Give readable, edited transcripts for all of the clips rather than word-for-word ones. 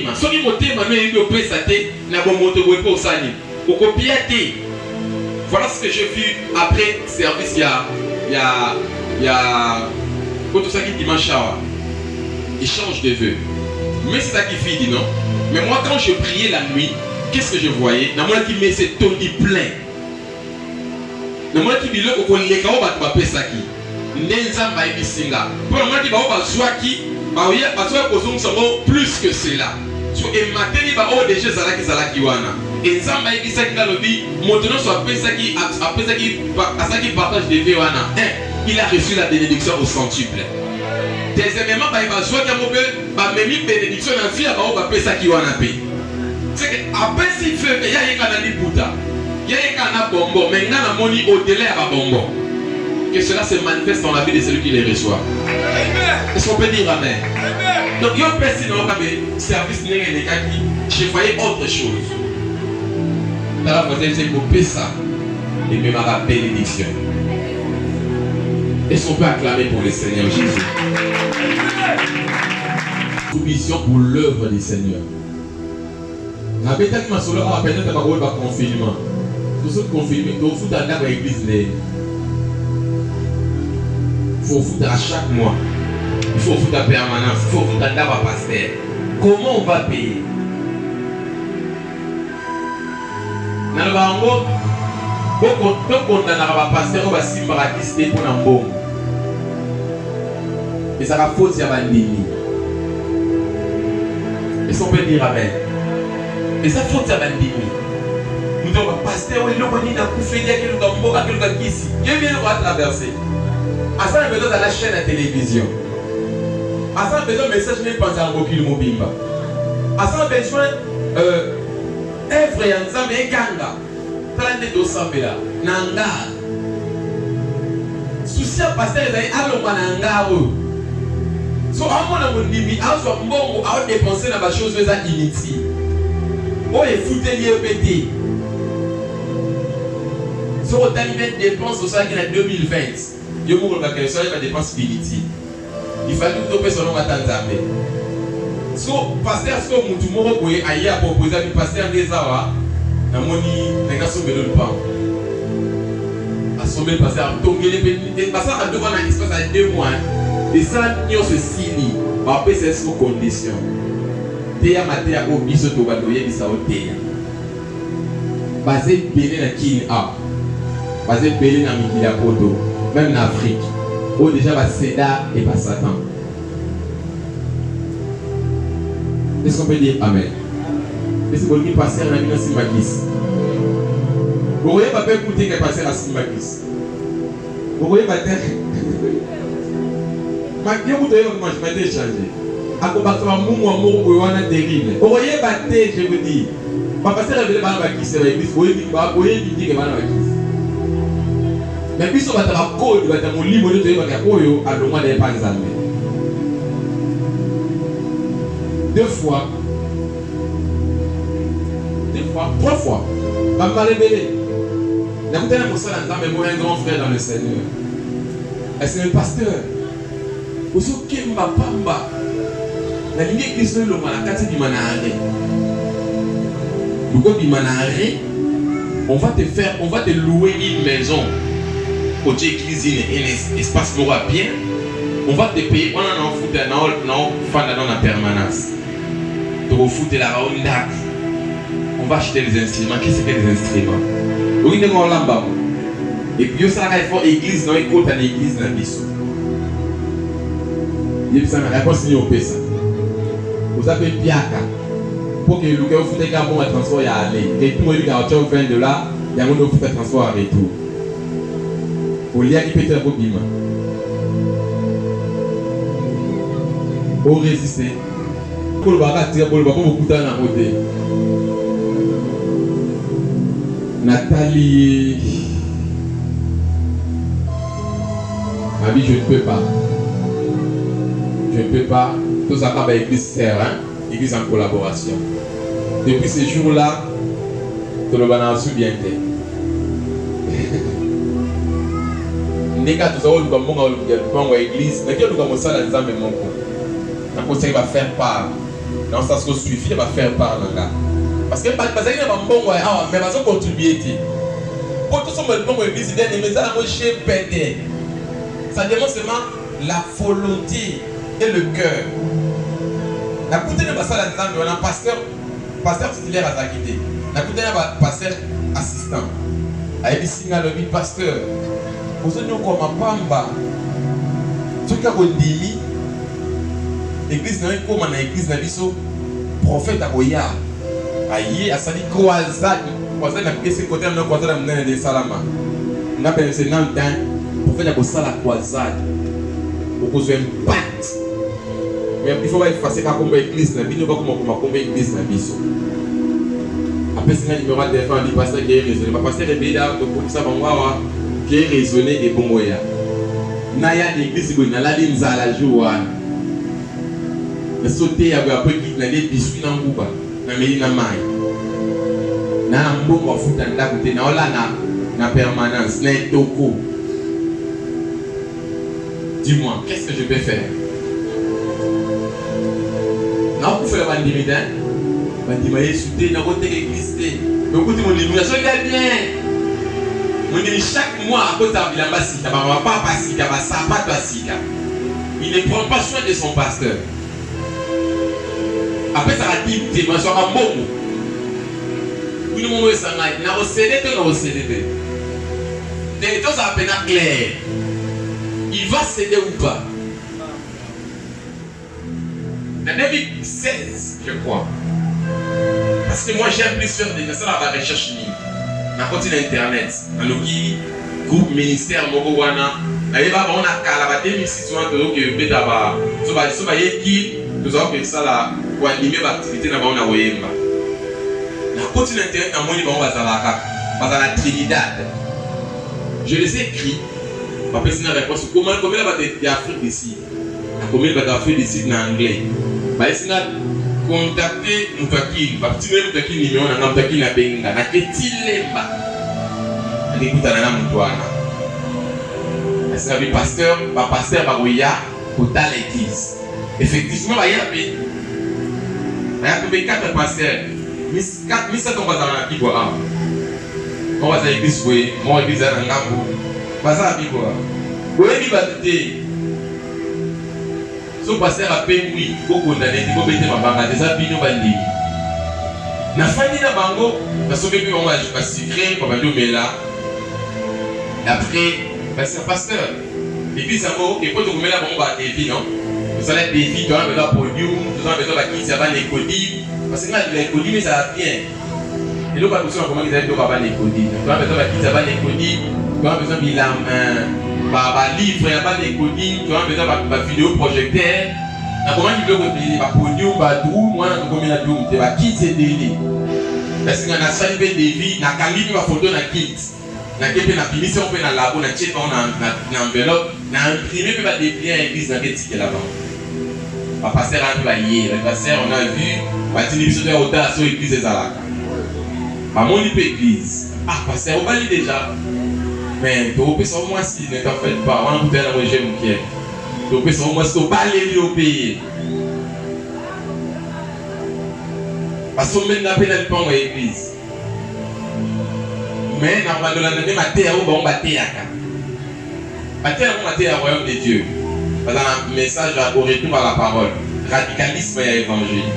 motema. Soki motema no yebi opesa te na bomoto boye po osani. Okopia te. Voilà ce que j'ai vu après service il y a quand tout ça qui dimanche il change de vœux. Mais c'est ça qui fait dit non. Mais moi quand je priais la nuit, qu'est-ce que je voyais? Na moi qui met ce toni plein. Na moi qui dit le ko leka o ba pesa ki. Nenzamba ebisinga. Pour moi qui ba o ba zwaki, ba oya ba zwa ko zongo plus que cela. So et materi ba o déjà zalaki wana. Et nzamba ebisaki ngalobi motono so apesaki asaki partage de vie wana. Il a reçu la bénédiction au centuple. Deuxièmement, ba zwa ka mobe ba memi bénédiction na vie ba o ba pesaki wana pe. C'est que après si fait ya yeka na libuta. Ya yeka na bombo, mais ngana moni au-delà ya bombo. Que cela se manifeste dans la vie de celui qui les reçoit. Est-ce qu'on peut dire amen? Donc, il y a une personne qui a service je voyais autre chose. Dans la voisine, c'est pour ça. Et même à la bénédiction. Est-ce qu'on peut acclamer pour le Seigneur Jésus? Soumission pour l'œuvre du Seigneur. La bêta qui m'a sauvé, on a peut-être pas de confinement. Tout ce confinement, il faut foutre à l'église. Il faut foutre à chaque mois. Il faut foutre à permanence. Il faut foutre à pasteur. Comment on va payer? Dans le bango, beaucoup de pasteur on va s'imbraquer pour un bon. Et ça va faute, ça va nini. Est-ce qu'on peut dire amen? Et ça faute, ça va nini. Nous devons pasteur, on est là, on est là, on fait des choses, on est là, on est ici. Il vient de traverser. À ça, on a besoin de la chaîne à télévision. À ça, on a besoin de message mais pas en mobile mobimba. À ça, on a besoin œuvre et ensemble et ganga. Plein de dossiers là. Nanga. Souci à pasteur les amis allons nanga eux. So à mon amondimi, à soit bon à dépenser dans la chose les a inutiles. Oh et foutre lié pété. So au temps de dépenses au ça qui est 2020. Je vous remercie que ça va dépenser inutile. Il fallait que vous personnes à Tanzanie. So pasteur ce que mutu moko boye aye a proposer à pasteur des awa na moni nanga somelo le pain. A sommer pasteur tongele pe pasteur a devant un espace à 2 mois. Et ça nyo se sini ba pe c'est sous condition. Teya maté ya ko biso to bandoye bisa oteya. Basé belé na kin a. Basé belé na mikili ya poto, même en Afrique. Où déjà va Séda et pas Satan. Est-ce qu'on peut dire amen? Est-ce qu'on peut dire passer à la vie dans Simbakis? Vous voyez pas écouter qu'elle passe à Simbakis. Vous voyez pas terre. Je vous vais échanger. À combattre un mouvement amour terrible. Vous voyez pas terre, je vous dis. Pas passer à la vie de Simbakis, vous voyez que Simbakis. Mais puis on va te raconter, on va te montrer le livre de Koyo à l'ombre des Panzamé. 2 fois, 3 fois. Va me révéler. N'écoutez pas ça dans un grand frère dans le Seigneur. Et c'est le pasteur. Aussi Kemba Pamba. La ligne église de l'homme à la carte du Manaré. Le gars du Manaré, on va te louer une maison. Côté cuisine et un espace pour bien, on va te payer, on a un foot dans la permanence. Donc au foot de la ronde, on va acheter les instruments. Qu'est-ce que les instruments? Oui, nous avons l'amba. Et puis ça il faut église, non, écoute à l'église dans l'issue. Il y a ça la réponse au pesa. Vous avez piaka pour que le gars foot des gabons à transport y aller. Et tout le monde a $20, il y a un foot à transport à retour. Au lieu de péter la bobima. Au résister. Pour le bagat, pour le bagat, beaucoup dans la côté. Nathalie. Ma vie, je ne peux pas. Je ne peux pas. Tout ça va avec l'église sert, l'église en collaboration. Depuis ces jours-là, tout le monde a su bien fait. Nega tout ça on doit monter à l'église mais Dieu nous commence à les amener mon coup. La conseil va faire part dans ça se suffit va faire part là. Parce que parce qu'il y a un bon mais va contribuer. Pour tout ça me bon église mais ça la chez pété. Ça demande seulement la volonté et le cœur. La côté de ça là on a pasteur titulaire à Zakité. La côté de pasteur assistant. Aïe signal le pasteur. Vous êtes comme pamba. Ce qui a dit l'église n'a pas comme l'église n'a biso prophète à Goya. Aïe, à sali croisade. Croisade n'a pas ce côté de croisade à de Salama. N'a pas c'est nan temps prophète à Goya la croisade. Pour cause impact. Mais il faut pas effacer comme l'église n'a biso pas comme l'église n'a biso. Après c'est un numéro de téléphone du pasteur qui est raisonné. Le pasteur est béda pour ça qui est raisonné et bon moyen. Naya l'église qui n'a la ligne à la joie. Le sauté après qui n'a des biscuits dans le bas. Na meli na mai na mbongo futa ndako te na ola na permanence na toko. Dis-moi, qu'est-ce que je peux faire? Na ku faire bandimida bandima yesuté na côté église te donc côté mon illumination il est bien mon dit chaque mois à cause de bilamba sika ba papa sika ba sapato sika il ne prend pas soin de son pasteur. Après ça a dit dimension à bon. Vous nous montrez ça na recédé na recédé. Les choses à peine clair. Il va céder ou pas? Dans David 16, je crois. Parce que moi j'aime plus faire des ça la recherche libre. Na continue internet, na loki groupe ministère moko wana. Na yeba ba on a kala ba 2006 wana to que beta ba so ba yeki nous avons fait ça là pour animer l'activité dans la Woyemba. La continue internet à moi, ils vont à la Trinidad. Je les ai écrits. Ma personne a réponse comment la bataille d'Afrique d'ici. Comment la bataille d'ici en anglais. Bah, ils ont contacté Moutakil. Bah, petit Moutakil numéro na Moutakil na Benga. Na Ketilemba. On écoute à la Moutouana. Est-ce que le pasteur, Bagoya, pour ta l'église. Effectivement, il y a des 4 pasteurs. 4 7 on va dans la Bible. On va dans l'église, moi, l'église à Ngambo. On va dans la Bible. Vous voyez, il va te ce pasteur a payé, oui, pour condamner, il faut mettre ma banque, des habits, nous bandits. Na famille na bango, na sauvé que on va sucrer, on va dire là. Après, c'est un pasteur. L'église à Mo, et quand on met la bombe à David, non? Vous allez défi, tu as besoin de podium, tu as besoin de qui ça va l'écodie. Parce que là, l'écodie, mais ça va bien. Et l'autre, pas comment ils avaient besoin de l'écodie. Tu as besoin de qui ça va l'écodie, tu as besoin de livre, il n'y a pas d'écodie, tu as besoin de vidéo projecteur. Comment ils veulent payer un podium, un trou, moi, combien de jours, tu vas qui c'est délai. Parce qu'il y a un salut de vie, il y a un photo dans le kit. Na kepe na pinisi on peut na labo na check on na enveloppe na imprimer peut pas déplier à l'église dans quel là-bas. Le pasteur a travaillé, le pasteur on a vu, va dire biso de hauteur sur l'église des Alaka. Maman dit l'église. Ah pasteur on va lire déjà. Mais tu peux au moins si ne t'en faites pas, on peut la rejet mon pied. Tu peux au moins si tu pas les au pays. Parce qu'on met la peine à pas à l'église. Mais dans le royaume de Dieu. Dans un message au retour à la parole. Radicalisme et évangile.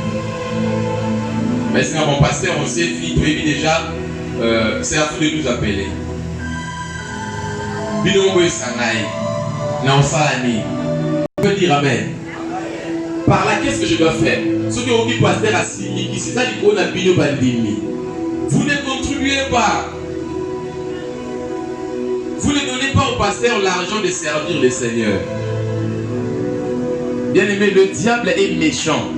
Mais sinon, mon pasteur, on sait, déjà, c'est à vous de nous appeler. Binombo Sangaï, Naosalani. On peut dire Amen. Par là, qu'est-ce que je dois faire? Ce que vous dites, pasteur Assimi, qui c'est ça, qu'on a Bino Bandimi. Vous ne contribuez pas. Vous ne donnez pas au pasteur l'argent de servir le Seigneur. Bien aimé, le diable est méchant.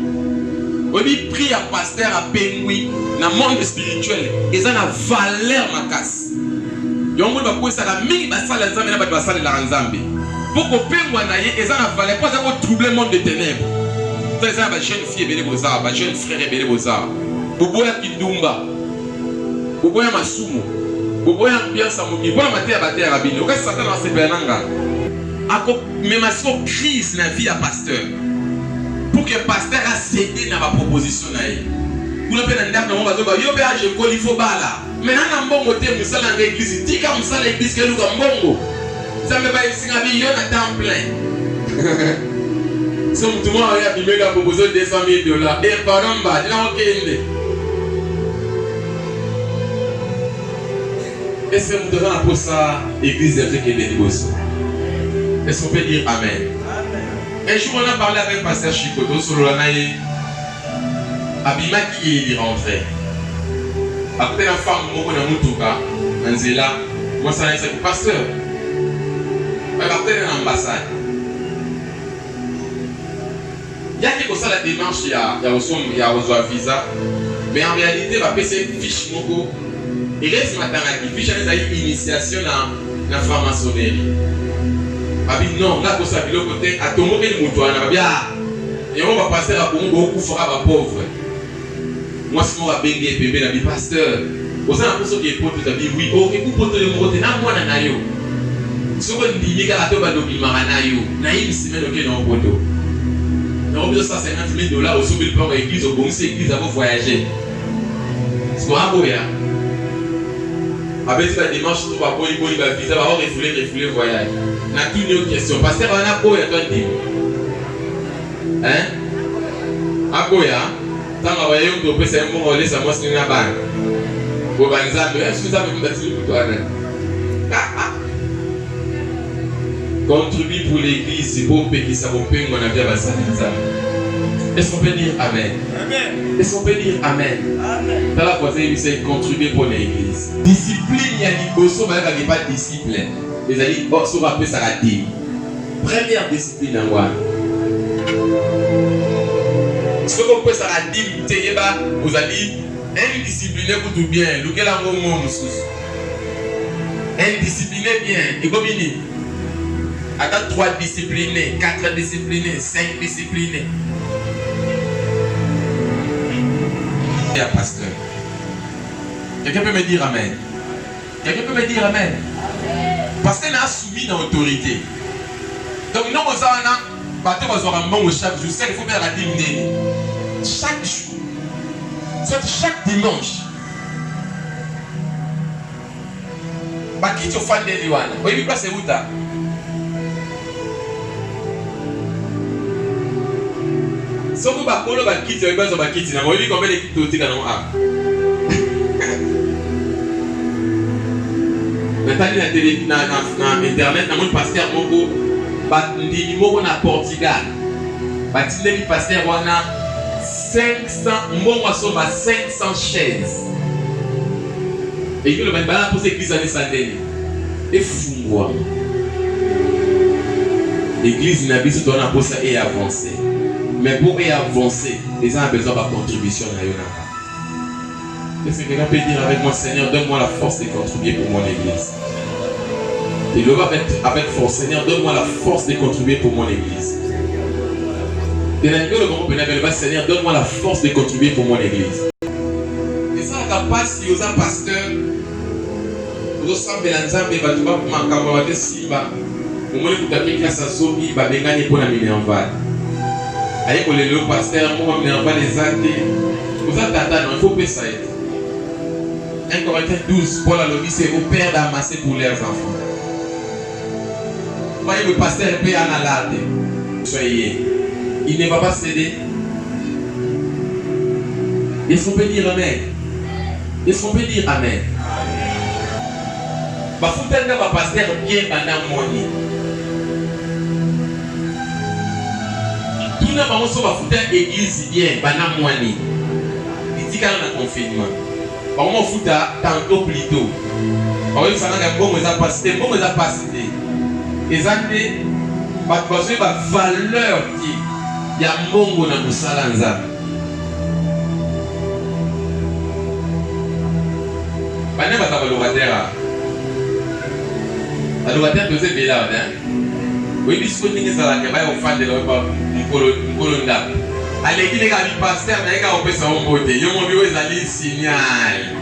On dit prie à pasteur à Pengui, dans le monde spirituel, et ça a valeur ma casse. Donc on va ça la mingi basala nzambe na bato basala la nzambe. Pour que Pengui naie, et ça a valeur pas ça troubler le monde de ténèbres. Ça c'est ba jeune fille belé bozar, ba jeune frère belé bozar. Boboya Kidumba. Boboya Masumo. Boboya ambiance à moki. Bona maté à baté à rabine. Oka Satan na se benanga. Ako même aso crise na vie à pasteur. pour que le pasteur a cédé dans ma proposition. Vous l'avez dans le monde, il faut là. Maintenant, on va monter dans l'église. Dis comme ça l'église que nous avons. Ça me va ici à temps plein. Si tout le monde a proposé $200,000, et pardon, il n'y a aucun. Est-ce que nous devons pour ça l'église de Négociation? Est-ce qu'on peut dire Amen? Un jour, on a parlé avec Pasteur Chikoto sur l'anaïe. Abima qui est rentré. Après la femme, moi, on a Moutouka, Anzela, moi, ça a été pasteur. Mais après l'ambassade. Il y a quelque chose à la démarche, il y a un visa. Mais en réalité, il va passer une fiche Moko. Il reste maintenant une fiche à l'initiation dans la franc-maçonnerie. Non, là, pour ça, le côté, à ton moment, il et on va passer à beaucoup fera pauvre. Moi, si on va bénir bébé, la vie pasteur, vous avez l'impression qu'il est pour tout à vie, oui, oh, et vous pouvez le monter, n'a moi, n'a yo. Si on dit, il y a un peu de maranayo, naïm, si même, ok, non, poteau. On a $150,000 au sommet de l'église, au bon église, à vous voyager. C'est quoi, Boya? Avec la démarche, tu vas voir, il va visa, va refouler, voyage. On a toute une question. Pasteur, on a quoi, toi, dit? Hein? À Boya? Tant qu'on voyait, on peut c'est un bon relais, ça moi, c'est une banque. Pour exemple, est-ce que vous avez pour toi? Contribuer pour l'église, c'est pour payer ça, pour payer mon avis à ça. Est-ce qu'on peut dire Amen? Est-ce qu'on peut dire Amen? Dans la voisin, il s'est contribuer pour l'église. Discipline, il y a des gossos, mais il n'y a pas de discipline. Les amis, on va appeler ça la dîme. Première discipline en moi. Ce que vous pouvez ça la dîme, vous allez indiscipliné pour tout bien. Lequel a un mot, indiscipliné bien. Et comme il dit, attends 3 disciplinés, 4 disciplinés, 5 disciplinés. Et à pasteur. Quelqu'un peut me dire Amen? Quelqu'un peut me dire Amen? Parce qu'elle a soumis dans l'autorité. Donc, nous, on a un bon chaque jour. Il faut faire la dîme. Chaque jour. Soit chaque dimanche. Qui tu fan de Liwan? Vous voyez quoi c'est où ça? Si vous avez un kit, vous avez un kit. Vous avez combien de kits vous avez? Maintenant, dans Internet, dans mon pasteur, on a Portugal. On a 500 chaises. Et que le même balance pour l'église à descendre. Et fou-moi. L'église n'a pas besoin de ça et avancer. Mais pour y avancer, les gens ont besoin de contribution. Est-ce que quelqu'un peut dire avec moi, Seigneur, donne-moi la force de contribuer pour mon église? Et le va avec force, Seigneur, donne-moi la force de contribuer pour mon église. Et là, le grand bénévole, Seigneur, donne-moi la force de contribuer pour mon église. Et ça, on n'a pas si vous êtes pasteur, vous ressemblez à Nzambe, vous êtes un Simba. Au moins, vous avez classe à Zobi, vous avez gagné pour la Minerval. Avec le pasteur, moi, Minerval, les athées. Vous êtes tata, non, il faut payer ça. 1 Corinthiens 12, Paul a dit, c'est vos pères d'amasser pour leurs enfants. Voyez, le pasteur peut en aller. Soyez. Il ne va pas céder. Est-ce qu'on peut dire Amen? Est-ce qu'on peut dire Amen? Bah, faut que le pasteur bien pendant mon lit. Tout le monde va foutre l'église bien pendant mon lit. Il dit qu'il y a un confinement. Par contre, on fout tantôt plus tôt. Par contre, ça n'a pas bon, mais ça passe. Bon, mais ça passe. Les années, la valeur qui il y a un monde dans le salanza. Pas de locataire. La locataire peut être là. Oui, puisque nous sommes là, nous fan de l'Olonda. À l'église, les pasteurs, les gars, on peut s'en moter. Ils ont vu où ils allaient signal.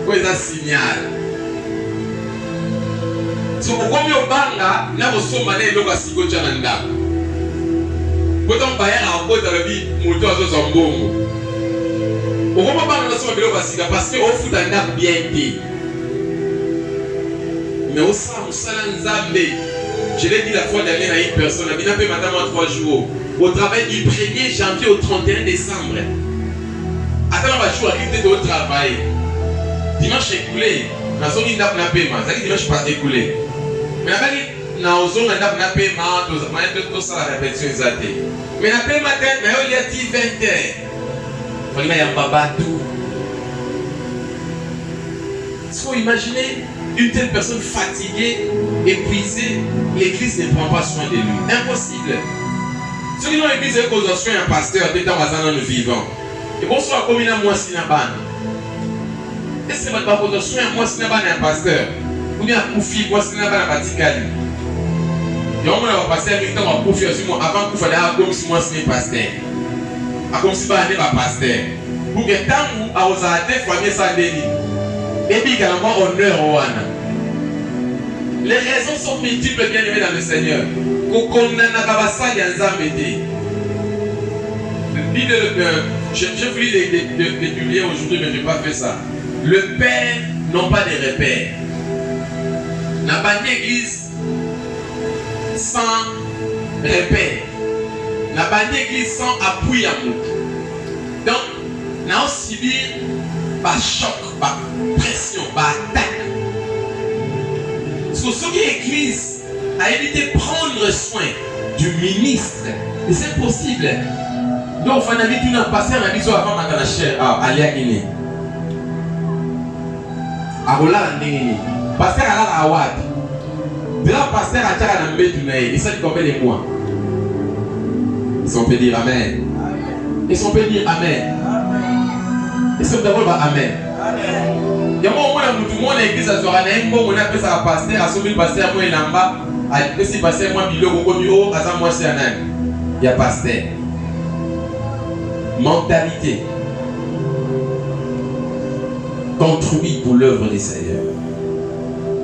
Où ils ont signal. Si vous avez un banga, vous avez un banga. Autant bailler en cause dans la vie, moto à son bongo. Au moment où on a son vélo parce que au foot on a bien dit. Mais au sein Nzambe, je l'ai dit la fois dernière à une personne, elle a fait maintenant 3 jours. Au travail du 1er janvier au 31 décembre. Attends, on va jouer à l'idée au travail. Dimanche écoulé, la zone n'a pas paiement, ça dit dimanche pas écoulé. Mais la zone n'a pas paiement, tout ça la répétition exatée. Mais la paix matin, il y a 10, 20 heures. Il y a un baba tout. Il faut imaginer une telle personne fatiguée, épuisée, l'église ne prend pas soin de lui. Impossible. Ceux qui ont l'église est cause soin un pasteur, peut-être dans le vivant. Et bonsoir, comme il a moi si n'a pas. Et c'est votre cause soin, moi si n'a pas un pasteur. Ou bien un koufi, moi si n'a pas un batikali. Et on va passer un temps à koufi avant qu'il fallait comme si moi si un pasteur. Comme si pas un pasteur. Pour que tant où à osate, famille sans délit. Et puis également honneur au Wana. Les raisons sont multiples, bien aimés dans le Seigneur. Je voulais les publier aujourd'hui, mais je n'ai pas fait ça. Le Père n'a pas de repères. N'a pas d'église sans repères. N'a pas d'église sans appui à nous. Donc, nous avons subi par choc, par pression, par attaque. Parce que ce qui est l'église a évité de prendre soin du ministre. Et c'est possible. Donc, on a dit que nous avons passé un avis avant de la chair à Léa-Guinée. À Roland-Guinée. Pasteur à la Awad. De là, pasteur à Tcharanambé-Tunaï. Et ça, dit combien de mois? Ils ont peut dire Amen. Ils ont peut dire Amen. Ils sont d'abord Amen. Il y a un moment où tout le monde est l'église à Zorana, on a appelé ça pasteur, à sauver le pasteur, moi il en bas, à laisser pasteur, moi il au haut, à ça moi c'est un âne. Il y a pasteur. Mentalité. Construit pour l'œuvre des Seigneurs.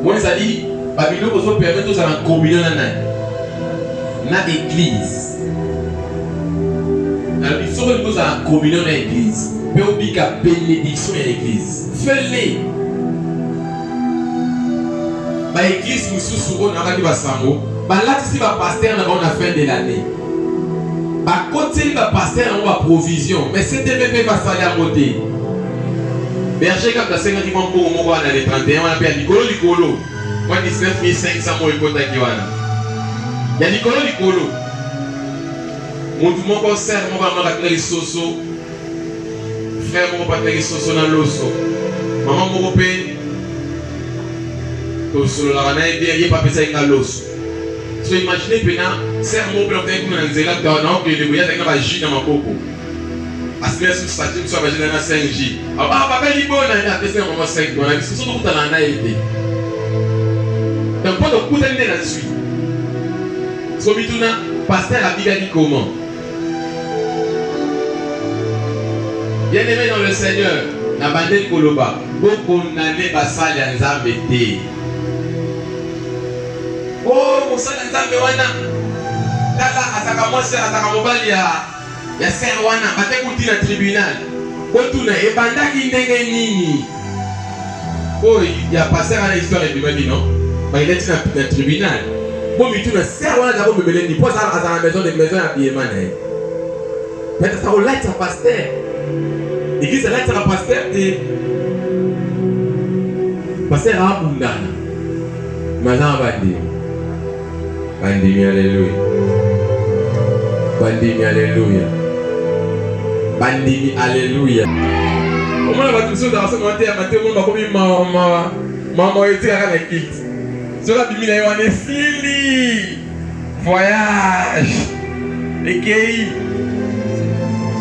Moi ça dit, Babylone vous permet tout ça en communion dans l'église. Il faut que nous en communion dans l'église. Mais on dit qu'à bénédiction à l'église. Fais-les. L'église, nous sommes là, là, c'est le pasteur à la fin de l'année. Par contre, c'est le pasteur à la provision. Mais c'est DVP va s'aller à côté. Berger, quand tu as 50 000 pour moi, on a les 31, on a fait Nicolo. Moi, 19 500 mots, il y a Nicolo. Mon concert, mon va me soso. Frère, mon va me soso dans l'osso. Maman, mon repère. Tout sur la rana, il n'y a pas pensé à l'osso. So imaginez maintenant, c'est mon plan de nous zéla dans que le bouillard avec un jus dans ma coco. Parce que sur sa team soit basé dans 5G. Ah papa il bon on a testé un moment 5 on a vu surtout tout dans la été. Donc pas de coup d'année là-dessus. So bituna pasteur la biga dit comment? Bien aimé dans le Seigneur, la bandée Koloba, beaucoup d'années basal ya Nzambe té. Oh, Moussa Nzambe wana. Tala ataka mwase ataka mobali ya ser wana bate kuti na tribunal. Botuna ebandaki ndenge nini? Oh, il y a passé à l'histoire du Mali, non? Mais il est dans le tribunal. Bon, mais tu ne sais pas d'abord me mêler ni pas à la maison des maisons à Biéman. Peut-être ça va l'être pasteur. L'église est là, c'est un pasteur et pasteur à Abundana. Maintenant, Bandi. Bandi, alléluia. Bandi, alléluia. Bandi, alléluia. Comment on va tout ça dans ce matin, on va commis maman était à la quitte. Cela dit, il y a un fili. Voyage. Écueil.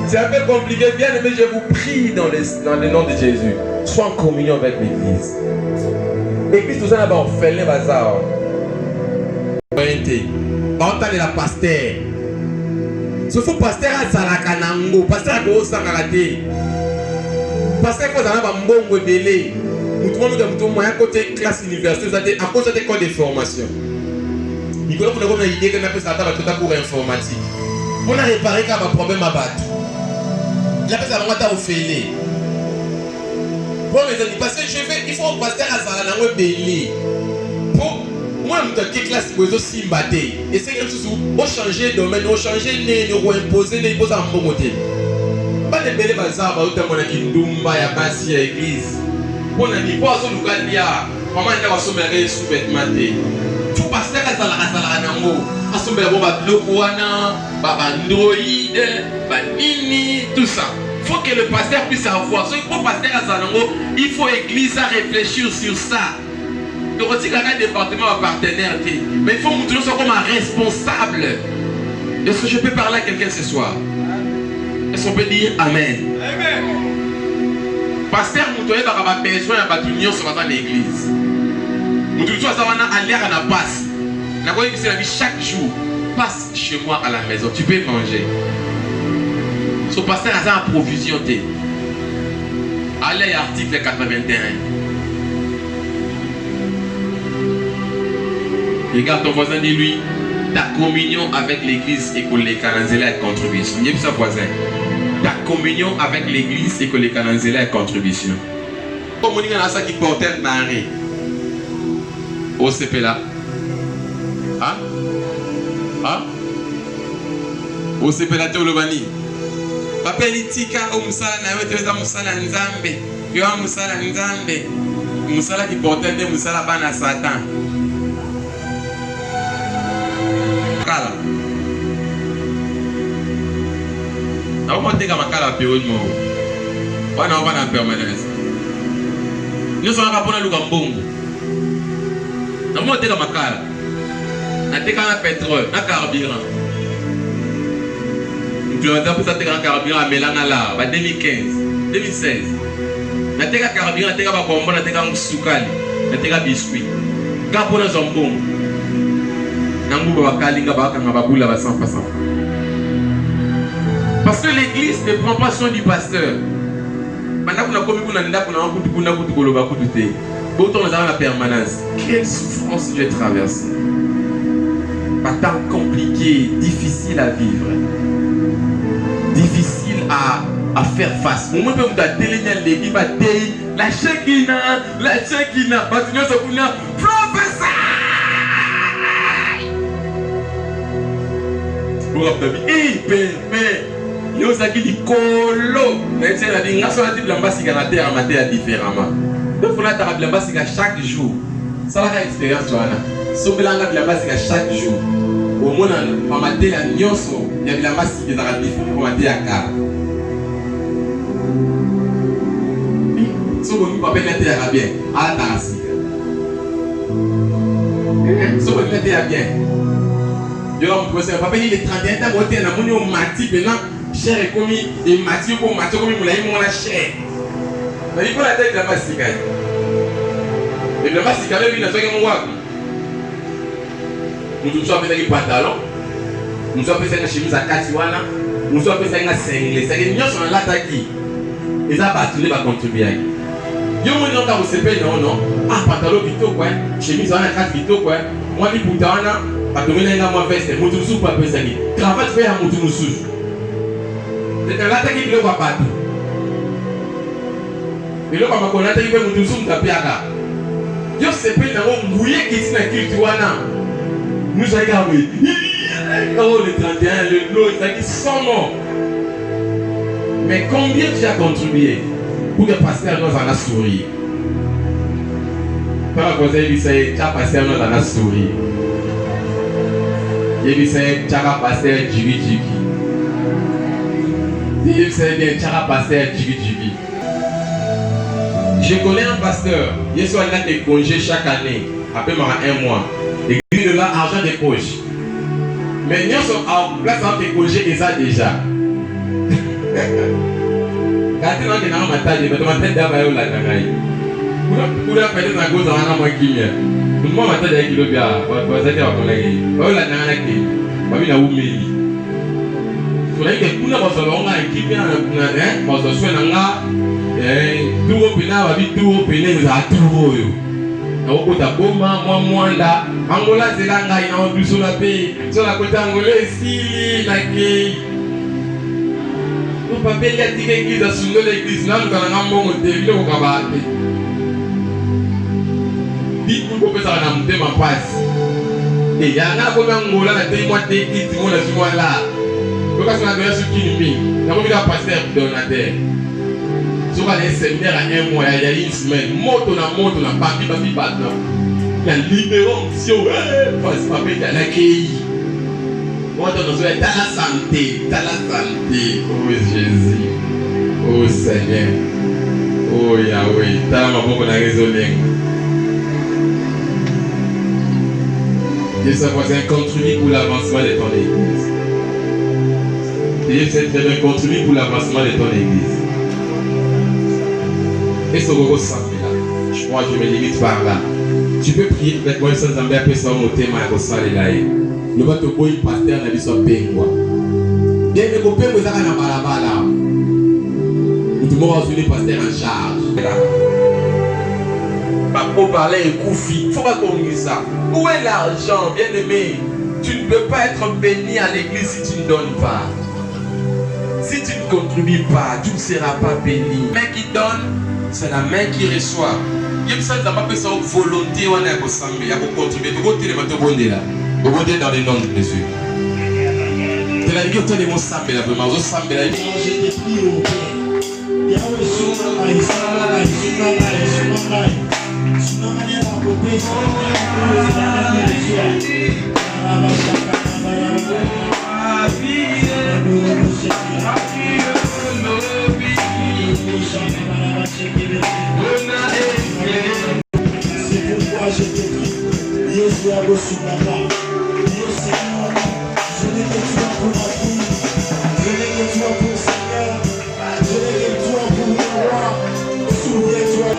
C'est un peu compliqué, bien mais je vous prie dans le nom de Jésus. Sois en communion avec l'église. L'église, tout ça là-bas, on fait les bazars. On t'a la pasteur. Ce faut pasteur à Salakanango, pasteur à Gosangaraté. Pasteur à Mbongo Délé. Nous avons un côté classe universitaire, à cause de l'école de formation. Nicolas, vous avez une idée qu'on appelle ça pour informatique. On a réparé quand un problème à battre. Il a fait ça à faire. Bon, mes amis, parce que il faut passer à Zalana ou Belé. Pour moi, je suis classe pour aussi battre. Et c'est quelque chose où changer de domaine, on changer de nous imposer, les imposer en bon côté. Pas de Belé Bazar, on a dit Ndumba, ya Bassi, à l'église. On a dit, quoi, on a dit, maman, il a sommeillé sous vêtements. Tout passer à Zalana, à sommeiller, Android, Nini, tout ça. Il faut que le pasteur puisse avoir. Si pour pasteur à Zanango, il faut l'église à réfléchir sur ça. Donc, on dit qu'il y a un département à partenaire. Mais il faut montrer ça comme un responsable. Est-ce que je peux parler à quelqu'un ce soir? Est-ce qu'on peut dire Amen? Amen. Pasteur Moutoye va besoin de l'union sur l'église. Moutoye va aller à la passe. La voix c'est la vie chaque jour. Passe chez moi à la maison. Tu peux manger. Son pasteur a une provision. Allez, article 81. Regarde ton voisin, dis-lui, ta communion avec l'église et que les canazéla est contribution. Il y a ça voisin. Ta communion avec l'église et que les canazéla est contribution. Comme on dit dans ça qui portait un arrêt. Au CP là. Hein? Hein? Au CP là, Théolobani. Papa litika omusala na yote weza musala nzambe yo musala nzambe musala ki portende musala bana satan kala na o monte kama kala periode mo wana permanence nous sommes pas pour le gambongo na monte kama kala na teka na pétrole na carburant. Je vais vous dire que le carburant à Mélanala, en 2015, 2016. Je vais vous carburant, je vais vous bonbon, je vais vous soukali, je vais vous biscuit. Je vais vous zombon. Je vais vous kalinga, je vais vous boula, 100%. Parce que l'église ne prend pas soin du pasteur. Maintenant, vous avez autant nous avons la permanence. Quelle souffrance j'ai traversée. Pas tant compliqué, difficile à vivre. Difficile à faire face. Au moment où tu as déligné l'église, la chekina, professeur. Mais il y a des colo. Il y a des gens qui ont différemment. Donc, il faut que chaque jour. Ça va expérience. Si vous avez chaque jour. Au moins, on va dire que il y a des gens qui ont été à car. Si vous avez été à bien, à la tasse. Si vous avez été à bien, il y a un professeur, papa, il est 31 ans, il est au mati, maintenant, cher est commis, et mati, comme il a eu mon cher. Mais il faut la tête de la masse. Et la masse, il a eu la seconde fois. Nous avons fait des pantalons, nous avons fait des chemises à Katiwana, nous avons fait des singles. C'est-à-dire que nous sommes là qui ils ont battu les contribuer. Yo mon nom quand vous savez non ah pantalon vito quoi, chemise à 4 vito quoi, moi les boutons pas de mener dans ma veste, mon tout sous pas peser. Cravate fait à mon tout sous. C'est là qui le voit pas. Et là quand on connaît il fait mon tout sous taper à yo c'est pas dans mouillé qui est dans Katiwana. Nous avons regardé. Oh, le 31, le lot, ça qui sont morts. Mais combien tu as contribué pour que le pasteur nous en a souri? Quand la voisine lui dit, tu as pasteur nous en a souri. Il lui dit, tu as pasteur Djibi Djibi. Il lui dit, tu as pasteur Djibi Djibi. Je connais un pasteur, il a des congés chaque année, après un mois. Et de l'argent des poches. Mais nous sommes en place dans les congés et ça déjà. Quand on est dans ma taille, je vais te dire la nangaï. Pour la faire dans la gauche, on a moins qui vient. Tout le monde m'a dit qu'il y a bien. On va dire qu'on a eu la nangaï. On va dire qu'on a eu. Pour les gens qui ont qui vient, on a soin d'un gars. Tout au pénal, on va dire tout au pénal, nous a tout. nakokota boma mwa mwanda angola zela ngai na odusola mpe so na kota angola esili nakei papeli atika eglise asundola eglise naluka nanga mbongo te biloko kaba te biku kopesaka na motema mpasi yanga nakomi angola na tei mwa te iti mo nazwi mwa la lokasi na doya sukini mingi nakomika paster donateur soki ala séminaire à 1 mois ya une semaine moto na bambi bato ya libéro onction pasi papeli alakei moto nazoya tala santé oh Jésus oh Seigneur oh Yahweh tala maboko na ezolenga Dieu sa voisin contribue pour l'avancement de ton église. Dieu sait très bien contribue pour l'avancement de ton église. Et ce gros samedi là, je crois que je me limite par là. Tu peux prier avec moi sans enlever un peu son thème à Rosale là. Le bateau boy pasteur n'a pas son pengwa. Bien que le pengwa ça na balabala. Tout le monde a suivi pasteur en charge. Pour parler et koufi, il faut pas qu'on dise ça. Où est l'argent, bien aimé? Tu ne peux pas être béni à l'église si tu ne donnes pas. Si tu ne contribues pas, tu ne seras pas béni. La main qui donne, c'est la main qui reçoit. Il y a ça, ça pas ça volonté, on a contribué, il y a contribué. Tu vas dans le nom de Jésus. Tu l'as dit que tu as des mots sambe là, vraiment, tu sambe là. J'ai des prix au Père. C'est pourquoi je te prie, Jésus a reçu ma part. Dieu Seigneur, je n'ai que toi pour ma vie, je n'ai que toi pour Seigneur, je n'ai que toi pour le roi. Souviens-toi.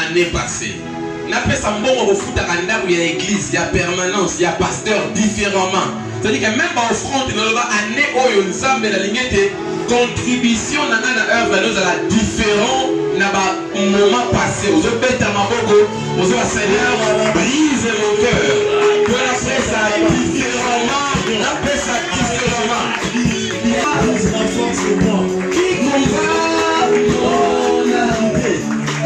Année passée, n'a pas ça bon au foot à il y a église, il y a permanence, il y a pasteur différemment. C'est-à-dire que même en offrande, dans l'année où il y a la ligne de contribution dans la œuvre, nous avons différents moments passés. Aux autres bêtes à ma bogo, aux autres Seigneur, brise mon cœur. Pour la paix, ça différemment, la paix, ça différemment. Qui combat mon arrivée?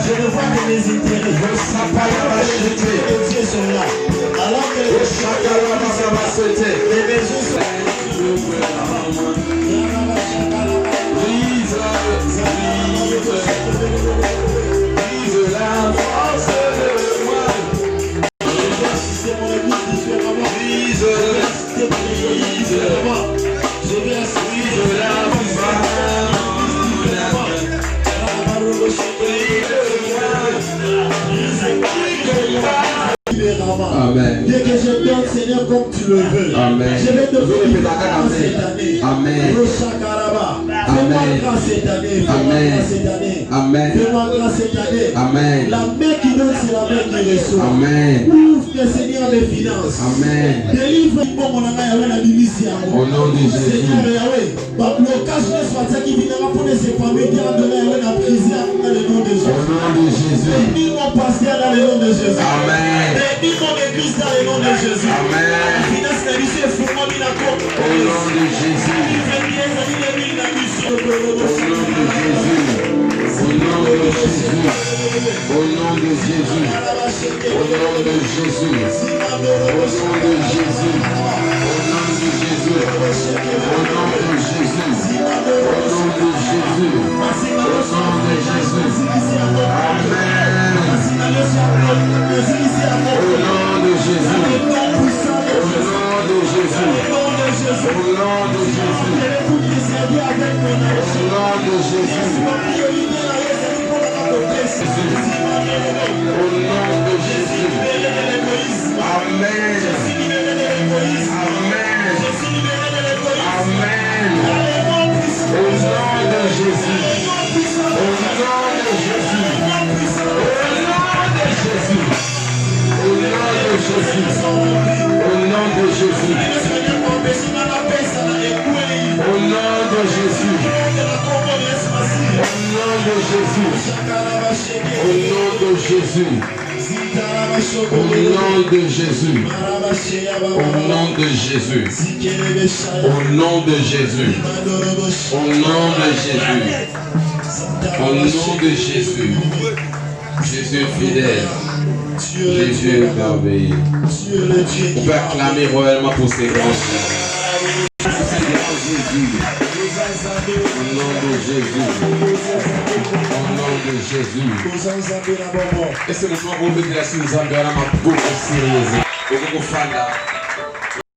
Je ne vois que mes intérêts. Les Dieu sont là. Alors que les maisons sont là. Brise la force de moi. C'est mon église différemment. Brise Je vais assister la Amen. Dès que je donne, Seigneur, comme tu le veux. Amen. Je vais te faire grâce cette année. Amen. Fais-moi grâce cette année. Fais-moi grâce cette année. Amen. Fais-moi grâce cette année. Amen. La main qui donne, c'est la main qui reçoit. Amen. Ouvre, Seigneur, mes finances. Amen. Délivre mon ami Yahweh la milice. Au nom de Jésus. Seigneur Yahweh, blocage ne soit ça qui viendra pour les familles qui ont donné Yahweh la prison dans le nom de Jésus. Au nom de Jésus. Bénis mon pasteur dans le nom de Jésus. Amen. Bénis mon église dans le nom de Jésus. Amen. Finance la mission est fou, moi, au nom de Jésus. Au nom de Jésus. Au nom de Jésus. Au nom de Jésus. Au nom de Jésus. Au nom de Jésus. Au nom de Jésus. Au nom de Jésus. Au nom de Jésus. Au nom de Jésus. Amen. Au nom de Jésus. Amen. Amen. Amen. Au nom de Jésus. Au nom de Jésus. Au nom de Jésus. Au nom de Jésus. Au nom de Jésus. Au nom de Jésus. Au nom de Jésus. Au nom de Jésus. Au nom de Jésus. Au nom de Jésus. Au nom de Jésus. Jésus fidèle. Jésus merveilleux. On peut acclamer royalement pour ses grands Jésus. Au nom de Jésus. Au nom de Jésus. Et c'est le moment où vous êtes là, si vous avez un peu de sérieux.